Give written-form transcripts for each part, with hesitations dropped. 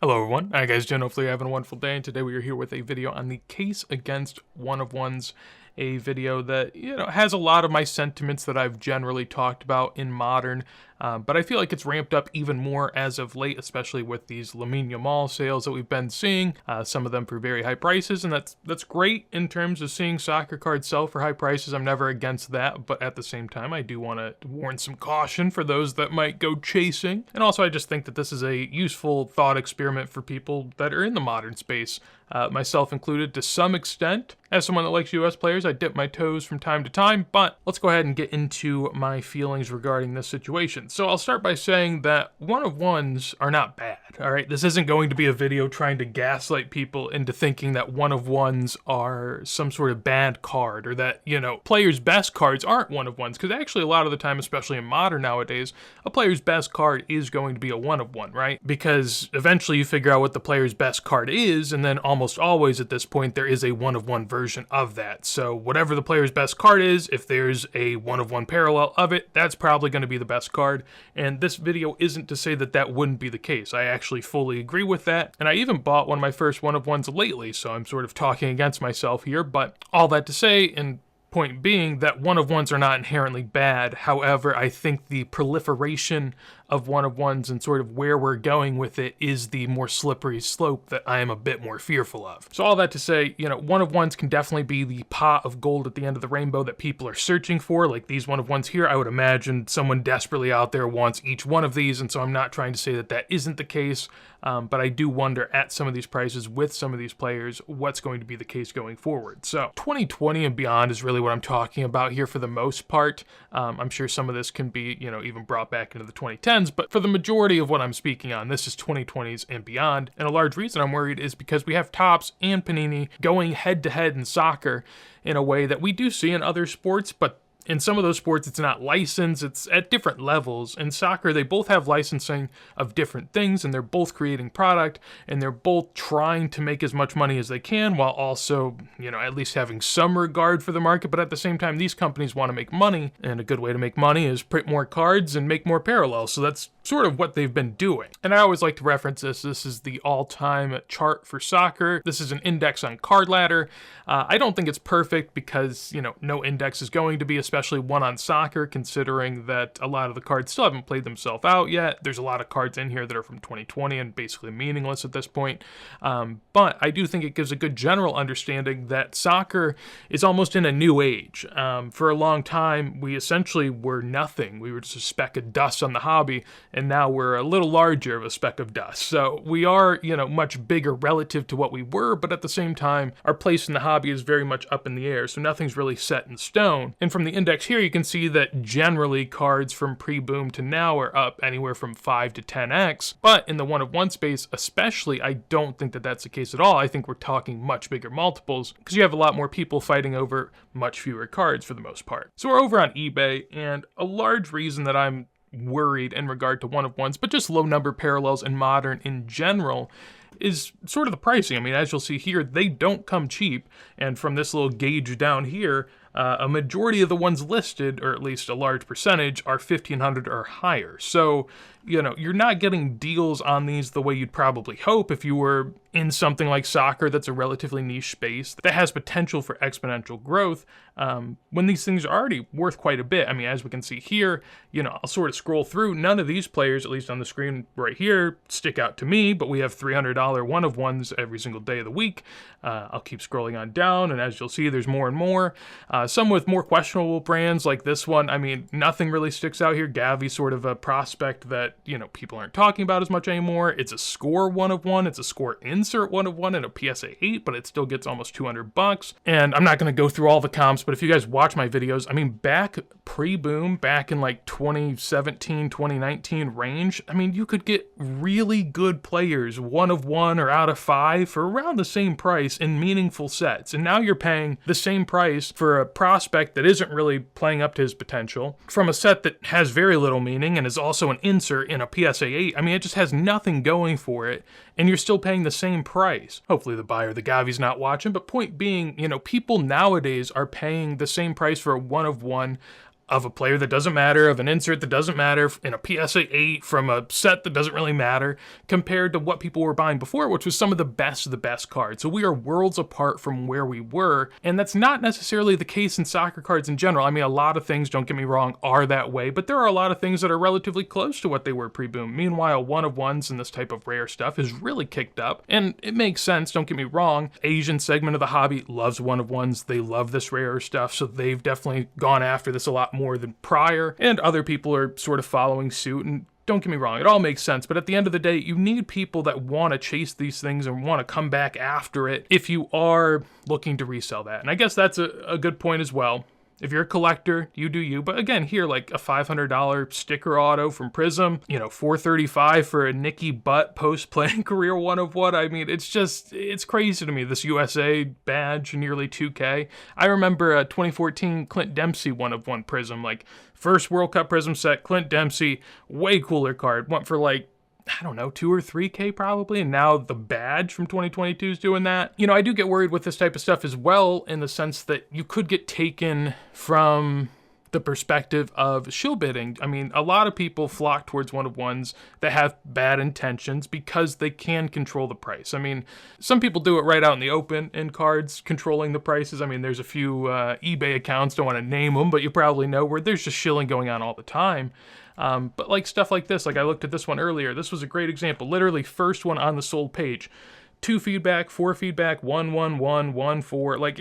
Hello everyone, how you guys doing? Hopefully you're having a wonderful day, and today we are here with a video on the case against one-of-ones, a video that, has a lot of my sentiments that I've generally talked about in Modern, but I feel like it's ramped up even more as of late, especially with these Lamine Mall sales that we've been seeing, some of them for very high prices, and that's great in terms of seeing soccer cards sell for high prices. I'm never against that, but at the same time, I do want to warn some caution for those that might go chasing, and also I just think that this is a useful thought experiment for people that are in the Modern space, myself included to some extent. As someone that likes US players, I dip my toes from time to time, but let's go ahead and get into my feelings regarding this situation. So I'll start by saying that one-of-ones are not bad, all right? This isn't going to be a video trying to gaslight people into thinking that one-of-ones are some sort of bad card, or that, players' best cards aren't one-of-ones, because actually a lot of the time, especially in Modern nowadays, a player's best card is going to be a one-of-one, right? Because eventually you figure out what the player's best card is, and then almost always at this point there is a one-of-one version of that. So whatever the player's best card is, if there's a one-of-one parallel of it, that's probably going to be the best card. And this video isn't to say that that wouldn't be the case. I actually fully agree with that. And I even bought one of my first one-of-ones lately, so I'm sort of talking against myself here. But all that to say, and point being that one-of-ones are not inherently bad. However, I think the proliferation of one-of-ones and sort of where we're going with it is the more slippery slope that I am a bit more fearful of. So all that to say, one-of-ones can definitely be the pot of gold at the end of the rainbow that people are searching for. Like these one-of-ones here, I would imagine someone desperately out there wants each one of these, and so I'm not trying to say that that isn't the case, but I do wonder at some of these prices with some of these players what's going to be the case going forward. So 2020 and beyond is really what I'm talking about here for the most part. I'm sure some of this can be, even brought back into the 2010s, but for the majority of what I'm speaking on, this is 2020s and beyond. And a large reason I'm worried is because we have Topps and Panini going head-to-head in soccer in a way that we do see in other sports, but in some of those sports, it's not licensed, it's at different levels. In soccer, they both have licensing of different things, and they're both creating product, and they're both trying to make as much money as they can, while also, at least having some regard for the market. But at the same time, these companies want to make money, and a good way to make money is print more cards and make more parallels. So that's sort of what they've been doing. And I always like to reference this. This is the all-time chart for soccer. This is an index on Card Ladder. I don't think it's perfect because, no index is going to be, especially one on soccer, considering that a lot of the cards still haven't played themselves out yet. There's a lot of cards in here that are from 2020 and basically meaningless at this point. But I do think it gives a good general understanding that soccer is almost in a new age. For a long time, we essentially were nothing. We were just a speck of dust on the hobby, and now we're a little larger of a speck of dust. So we are, much bigger relative to what we were, but at the same time, our place in the hobby is very much up in the air, so nothing's really set in stone. And from the index here, you can see that generally cards from pre-boom to now are up anywhere from 5 to 10x, but in the one-of-one space especially, I don't think that that's the case at all. I think we're talking much bigger multiples, because you have a lot more people fighting over much fewer cards for the most part. So we're over on eBay, and a large reason that I'm worried in regard to one-of-ones, but just low number parallels in Modern in general, is sort of the pricing. I mean, as you'll see here, they don't come cheap, and from this little gauge down here, a majority of the ones listed, or at least a large percentage, are 1,500 or higher. So, you're not getting deals on these the way you'd probably hope if you were in something like soccer that's a relatively niche space that has potential for exponential growth, when these things are already worth quite a bit. I mean, as we can see here, I'll sort of scroll through. None of these players, at least on the screen right here, stick out to me, but we have $300 one-of-ones every single day of the week. I'll keep scrolling on down, and as you'll see, there's more and more. Some with more questionable brands like this one. I mean, nothing really sticks out here. Gavi's sort of a prospect that, people aren't talking about as much anymore. It's a score one-of-one. It's a score insert one-of-one and a PSA 8, but it still gets almost $200. And I'm not going to go through all the comps, but if you guys watch my videos, I mean, back pre-boom, back in like 2017, 2019 range, I mean, you could get really good players, one-of-one or out of 5, for around the same price in meaningful sets. And now you're paying the same price for a prospect that isn't really playing up to his potential from a set that has very little meaning and is also an insert in a PSA 8. I mean, it just has nothing going for it, and you're still paying the same price. Hopefully the buyer, the Gavi's, not watching, but point being, people nowadays are paying the same price for a one-of-one of a player that doesn't matter, of an insert that doesn't matter, in a PSA 8 from a set that doesn't really matter, compared to what people were buying before, which was some of the best cards. So we are worlds apart from where we were, and that's not necessarily the case in soccer cards in general. I mean, a lot of things, don't get me wrong, are that way, but there are a lot of things that are relatively close to what they were pre-boom. Meanwhile, one-of-ones and this type of rare stuff is really kicked up, and it makes sense, don't get me wrong. Asian segment of the hobby loves one-of-ones. They love this rare stuff, so they've definitely gone after this a lot more than prior, and other people are sort of following suit. And don't get me wrong, it all makes sense, but at the end of the day, you need people that want to chase these things and want to come back after it if you are looking to resell that. And I guess that's a good point as well. If you're a collector, you do you. But again, here, like a $500 sticker auto from Prism, $435 for a Nicky Butt post-playing career one-of-one. I mean, it's crazy to me, this USA badge, nearly $2K. I remember a 2014 Clint Dempsey one-of-one Prism, like first World Cup Prism set, Clint Dempsey, way cooler card. Went for like, I don't know, 2 or 3K probably, and now the badge from 2022 is doing that. I do get worried with this type of stuff as well, in the sense that you could get taken from the perspective of shill bidding. I mean, a lot of people flock towards one-of-ones that have bad intentions because they can control the price. I mean, some people do it right out in the open in cards, controlling the prices. I mean, there's a few eBay accounts, don't want to name them, but you probably know, where there's just shilling going on all the time. But like stuff like this, like I looked at this one earlier, this was a great example, literally first one on the sold page, 2 feedback, 4 feedback, 1, 1, 1, 1, 4, like,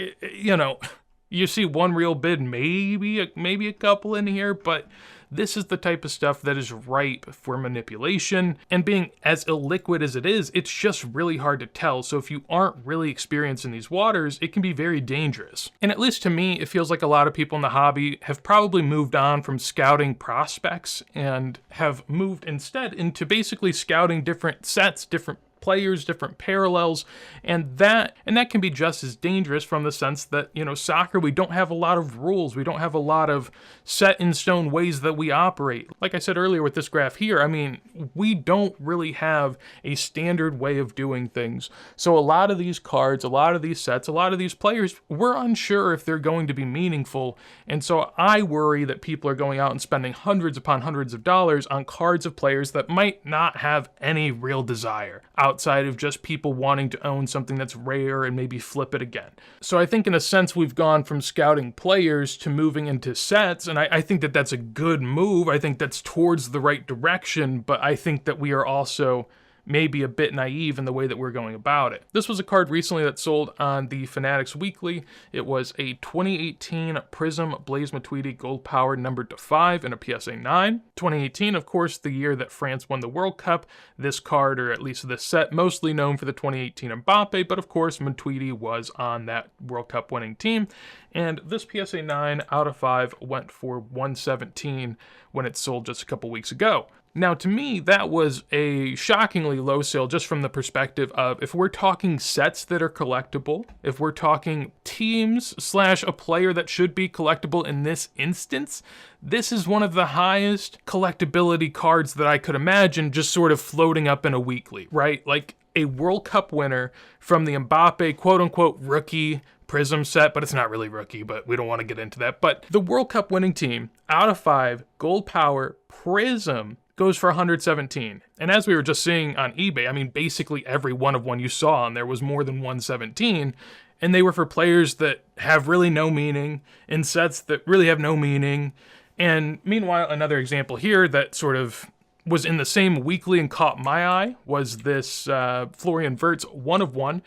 you see one real bid, maybe a couple in here, but this is the type of stuff that is ripe for manipulation, and being as illiquid as it is, it's just really hard to tell. So if you aren't really experienced in these waters, it can be very dangerous. And at least to me, it feels like a lot of people in the hobby have probably moved on from scouting prospects and have moved instead into basically scouting different sets, different players, different parallels, and that can be just as dangerous, from the sense that, soccer, we don't have a lot of rules, we don't have a lot of set in stone ways that we operate. Like I said earlier with this graph here, I mean, we don't really have a standard way of doing things. So a lot of these cards, a lot of these sets, a lot of these players, we're unsure if they're going to be meaningful, and so I worry that people are going out and spending hundreds upon hundreds of dollars on cards of players that might not have any real desire outside of just people wanting to own something that's rare and maybe flip it again. So I think in a sense we've gone from scouting players to moving into sets, and I think that that's a good move. I think that's towards the right direction, but I think that we are also maybe a bit naive in the way that we're going about it. This was a card recently that sold on the Fanatics Weekly. It was a 2018 Prism Blaise Matuidi Gold Power numbered to 5 in a PSA 9. 2018, of course, the year that France won the World Cup. This card, or at least this set, mostly known for the 2018 Mbappe, but of course Matuidi was on that World Cup winning team. And this PSA 9 out of 5 went for $117 when it sold just a couple weeks ago. Now, to me, that was a shockingly low sale, just from the perspective of, if we're talking sets that are collectible, if we're talking teams / a player that should be collectible in this instance, this is one of the highest collectability cards that I could imagine just sort of floating up in a weekly, right? Like a World Cup winner from the Mbappe quote-unquote rookie Prism set, but it's not really rookie, but we don't want to get into that. But the World Cup winning team, out of 5, Gold Power, Prism, goes for 117. And as we were just seeing on eBay, I mean, basically every one-of-one you saw on there was more than 117, and they were for players that have really no meaning, in sets that really have no meaning. And meanwhile, another example here that sort of was in the same weekly and caught my eye was this Florian Wirtz one-of-one.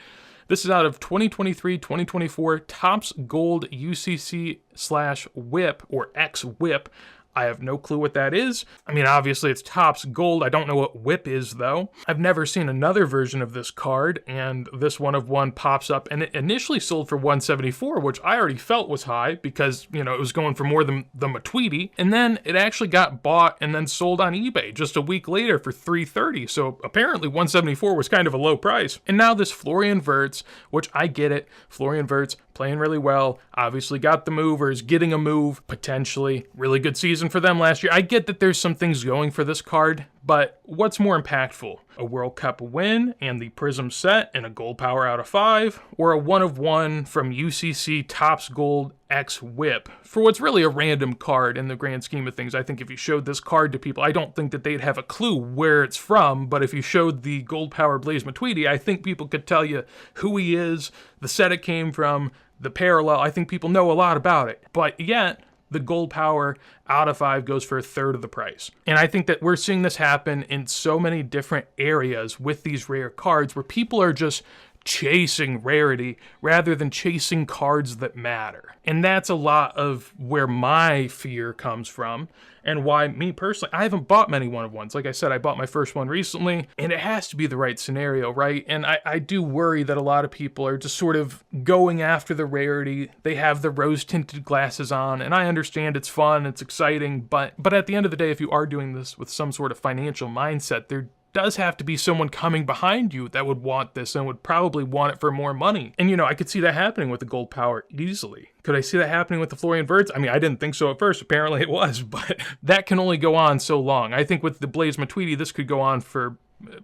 This is out of 2023-2024 Topps Gold UCC/WHIP, or X-WHIP. I have no clue what that is. I mean, obviously it's Topps Gold. I don't know what WHIP is, though. I've never seen another version of this card, and this one-of-one pops up, and it initially sold for $174, which I already felt was high because, it was going for more than the Matuidi, and then it actually got bought and then sold on eBay just a week later for $330, so apparently $174 was kind of a low price. And now this Florian Wirtz, which I get it, Florian Wirtz playing really well, obviously got the movers, getting a move, potentially. Really good season for them last year. I get that there's some things going for this card, But what's more impactful? A World Cup win and the Prism set and a gold power out of 5, or a 1/1 from UCC Topps Gold X Whip for what's really a random card in the grand scheme of things? I think if you showed this card to people, I don't think that they'd have a clue where it's from, but if you showed the gold power Blaze Matuidi, I think people could tell you who he is, the set it came from, the parallel. I think people know a lot about it, but yet the gold power out of 5 goes for a third of the price. And I think that we're seeing this happen in so many different areas with these rare cards where people are just chasing rarity rather than chasing cards that matter. And that's a lot of where my fear comes from, and why me personally, I haven't bought many 1/1s. Like I said, I bought my first one recently, and it has to be the right scenario, right? And I do worry that a lot of people are just sort of going after the rarity. They have the rose-tinted glasses on, and I understand it's fun, it's exciting, but at the end of the day, if you are doing this with some sort of financial mindset, there does have to be someone coming behind you that would want this and would probably want it for more money. And, I could see that happening with the gold power easily. Could I see that happening with the Florian Wirtz? I mean, I didn't think so at first. Apparently it was, but that can only go on so long. I think with the Blaze Matuidi, this could go on for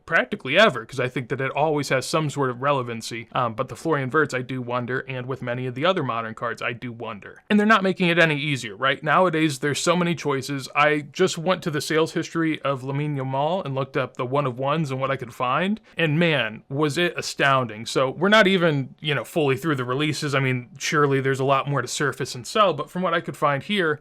practically ever, because I think that it always has some sort of relevancy. But the Florian Wirtz, I do wonder, and with many of the other modern cards, I do wonder. And they're not making it any easier, right? Nowadays, there's so many choices. I just went to the sales history of Lamine Yamal and looked up the 1/1s and what I could find, and man, was it astounding. So we're not even, fully through the releases. I mean, surely there's a lot more to surface and sell, but from what I could find here,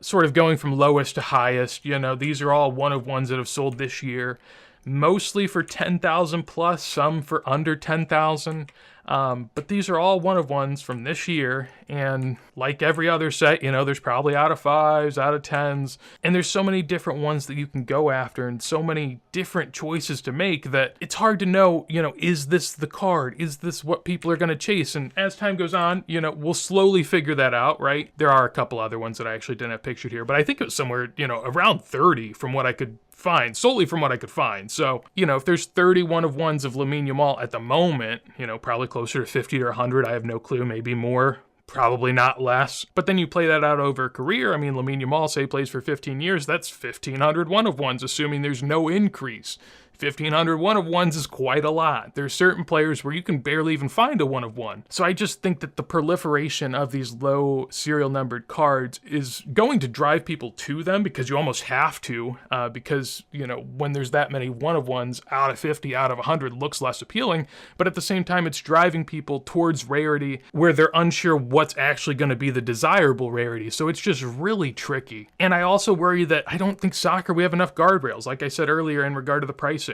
sort of going from lowest to highest, these are all 1/1s that have sold this year. Mostly for 10,000 plus, some for under 10,000. But these are all 1/1s from this year, and like every other set, there's probably out of 5s, out of 10s, and there's so many different ones that you can go after and so many different choices to make that it's hard to know, is this the card? Is this what people are going to chase? And as time goes on, we'll slowly figure that out, right? There are a couple other ones that I actually didn't have pictured here, but I think it was somewhere, around 30 from what I could find, solely from what I could find. So, if there's 30 1/1s of Lamine Yamal at the moment, probably closer to 50 to 100, I have no clue, maybe more, probably not less. But then you play that out over a career. I mean, Lamine Yamal, say, plays for 15 years, that's 1,500 1/1s, assuming there's no increase. 1,500 1/1s is quite a lot. There's certain players where you can barely even find a 1/1. So I just think that the proliferation of these low serial numbered cards is going to drive people to them, because you almost have to, because, when there's that many 1/1s, out of 50, out of 100 looks less appealing. But at the same time, it's driving people towards rarity where they're unsure what's actually going to be the desirable rarity. So it's just really tricky. And I also worry that I don't think soccer, we have enough guardrails, like I said earlier, in regard to the pricing.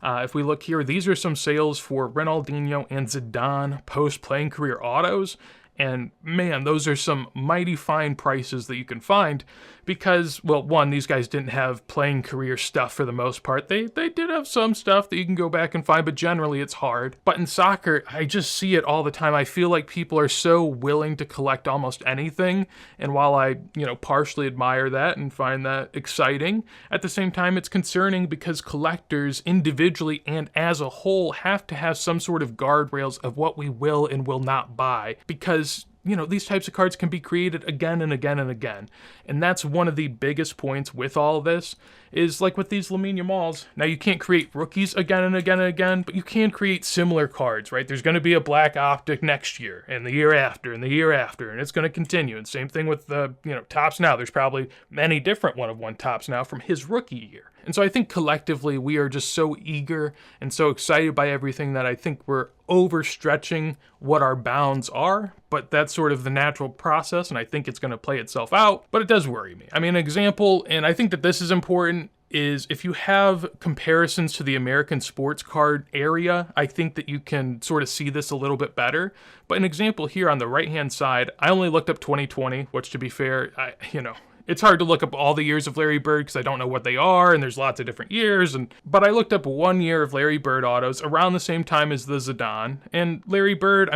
If we look here, these are some sales for Ronaldinho and Zidane post-playing career autos. And man, those are some mighty fine prices that you can find because, well, one, these guys didn't have playing career stuff for the most part. They did have some stuff that you can go back and find, but generally it's hard. But in soccer, I just see it all the time. I feel like people are so willing to collect almost anything. And while I, partially admire that and find that exciting, at the same time, it's concerning because collectors individually and as a whole have to have some sort of guardrails of what we will and will not buy, because these types of cards can be created again and again and again. And that's one of the biggest points with all of this, is like with these Lamine Yamals. Now, you can't create rookies again and again and again, but you can create similar cards, right? There's going to be a black optic next year, and the year after, and the year after, and it's going to continue. And same thing with the, Topps now. There's probably many different 1/1 Topps now from his rookie year. And so I think collectively we are just so eager and so excited by everything that I think we're overstretching what our bounds are, but that's sort of the natural process, and I think it's going to play itself out, but it does worry me. I mean, an example, and I think that this is important, is if you have comparisons to the American sports card area, I think that you can sort of see this a little bit better. But an example here on the right-hand side, I only looked up 2020, which, to be fair, it's hard to look up all the years of Larry Bird because I don't know what they are, and there's lots of different years. But I looked up 1 year of Larry Bird autos around the same time as the Zidane. And Larry Bird,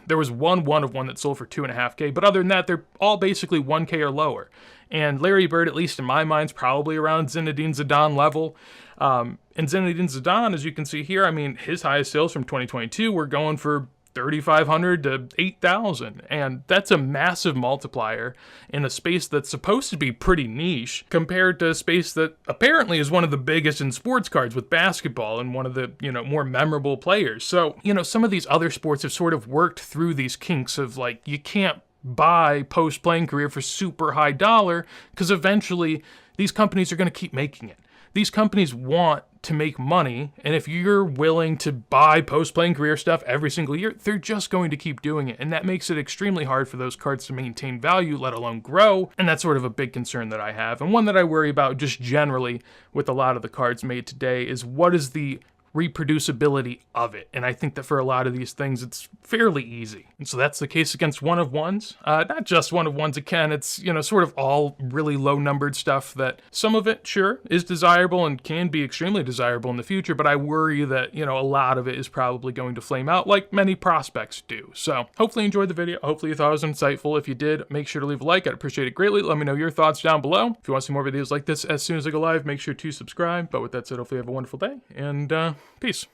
there was one that sold for $2.5K, but other than that, they're all basically $1K or lower. And Larry Bird, at least in my mind, is probably around Zinedine Zidane level. And Zinedine Zidane, as you can see here, his highest sales from 2022 were going for 3,500 to 8,000, and that's a massive multiplier in a space that's supposed to be pretty niche compared to a space that apparently is one of the biggest in sports cards with basketball and one of the, more memorable players. So, some of these other sports have sort of worked through these kinks of like, you can't buy post-playing career for super high dollar because eventually these companies are going to keep making it. These companies want to make money, and if you're willing to buy post-playing career stuff every single year, they're just going to keep doing it, and that makes it extremely hard for those cards to maintain value, let alone grow, and that's sort of a big concern that I have, and one that I worry about just generally with a lot of the cards made today is what is the reproducibility of it. And I think that for a lot of these things, it's fairly easy. And so that's the case against one of ones. Not just one of ones again, it's, sort of all really low numbered stuff that some of it, sure, is desirable and can be extremely desirable in the future, but I worry that, a lot of it is probably going to flame out like many prospects do. So hopefully you enjoyed the video. Hopefully you thought it was insightful. If you did, make sure to leave a like. I'd appreciate it greatly. Let me know your thoughts down below. If you want to see more videos like this as soon as I go live, make sure to subscribe. But with that said, hopefully you have a wonderful day, and peace.